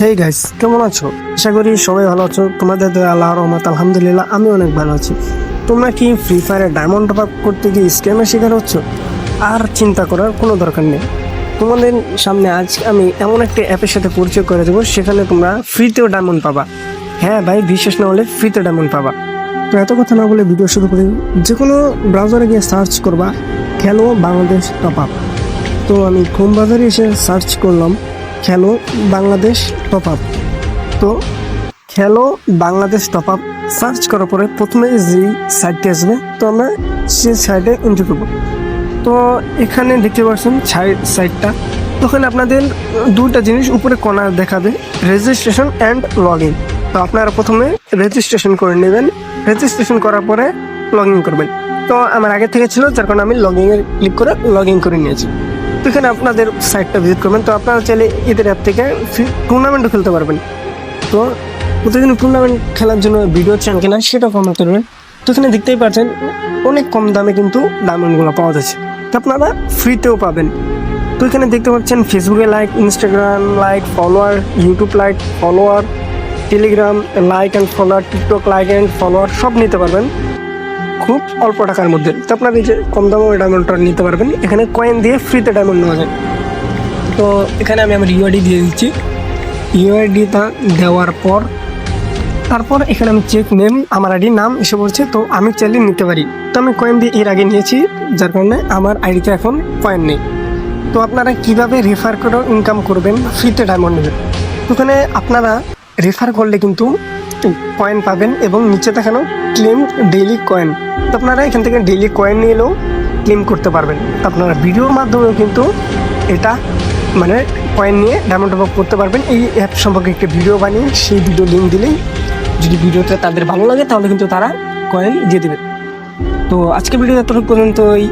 Hey guys, কেমন আছো? আশা করি সবাই ভালো আছো। তোমাদের দয়া আল্লাহর রহমত, আলহামদুলিল্লাহ আমি অনেক ভালো আছি। তোমরা কি ফ্রি ফায়ারে ডায়মন্ড টপ আপ করতে গিয়ে স্ক্যামের শিকার হচ্ছ? আর চিন্তা করার কোনো দরকার নেই। তোমাদের সামনে আজ আমি এমন একটা অ্যাপের সাথে পরিচয় করে দেবো, সেখানে তোমরা ফ্রিতেও ডায়মন্ড পাবা। হ্যাঁ ভাই, বিশ্বাস না হলে ফ্রিতে ডায়মন্ড পাবা। তো এত কথা না বলে ভিডিও শুরু করি। যে কোনো ব্রাউজারে গিয়ে সার্চ করবা খেলো বাংলাদেশ টপ আপ। তো আমি ক্রোম ব্রাউজারে এসে সার্চ করলাম খেলো বাংলাদেশ টপ আপ। তো খেলো বাংলাদেশ টপ আপ সার্চ করার পরে প্রথমে যে সাইটটি আসবে, তো আমরা সেই সাইটে এন্ট্রি করবো। তো এখানে দেখতে পাচ্ছেন সাইটটা। তো ওখানে আপনাদের দুইটা জিনিস উপরে কর্নার দেখাবে, রেজিস্ট্রেশন অ্যান্ড লগ ইন। তো আপনারা প্রথমে রেজিস্ট্রেশন করে নেবেন, রেজিস্ট্রেশন করার পরে লগ ইন করবেন। তো আমার আগে থেকে ছিল, যার কারণে আমি লগ ইনে ক্লিক করে লগ ইন করে নিয়েছি। তো এখানে আপনাদের সাইটটা ভিজিট করবেন। তো আপনারা চাইলে এদের অ্যাপ থেকে টুর্নামেন্টও খেলতে পারবেন। তো প্রতিদিন টুর্নামেন্ট খেলার জন্য ভিডিও চান কিনা সেটাও কমেন্ট করবেন। তো এখানে দেখতেই পাচ্ছেন অনেক কম দামে কিন্তু ডায়মন্ডগুলো পাওয়া যাচ্ছে, তো আপনারা ফ্রিতেও পাবেন। তো এখানে দেখতে পাচ্ছেন ফেসবুকে like, Instagram like follower, YouTube like follower, Telegram like and follower, TikTok like and follower সব নিতে পারবেন খুব অল্প টাকার মধ্যে। তো আপনারা এই যে কম দামে ডায়মন্ডটা নিতে পারবেন। এখানে কয়েন দিয়ে ফ্রিতে ডায়মন্ড নেওয়া যায়। তো এখানে আমি আমার ইউআইডি দিয়ে দিচ্ছি। ইউআইডিটা দেওয়ার পর তারপর এখানে আমি চেক নেম, আমার আইডির নাম এসে পড়ছে। তো আমি চাইলে নিতে পারি। তো আমি কয়েন দিয়ে এর আগে নিয়েছি, যার কারণে আমার আইডিতে এখন কয়েন নেই। তো আপনারা কিভাবে রেফার করে ইনকাম করবেন, ফ্রিতে ডায়মন্ড নেবেন। তো ওখানে আপনারা রেফার করলে কিন্তু কয়েন পাবেন এবং নিচে দেখানো ক্লেম ডেইলি কয়েন। তো আপনারা এখান থেকে ডেইলি কয়েন নিলেও ক্লেম করতে পারবেন। তো আপনারা ভিডিওর মাধ্যমেও কিন্তু এটা মানে কয়েন নিয়ে ডায়মন্ড টপ আপ করতে পারবেন। এই অ্যাপ সম্পর্কে একটা ভিডিও বানিয়ে সেই ভিডিও লিঙ্ক দিলেই, যদি ভিডিওটা তাদের ভালো লাগে তাহলে কিন্তু তারা কয়েন দিয়ে দেবে। তো আজকে ভিডিও এতটুকু পর্যন্তই।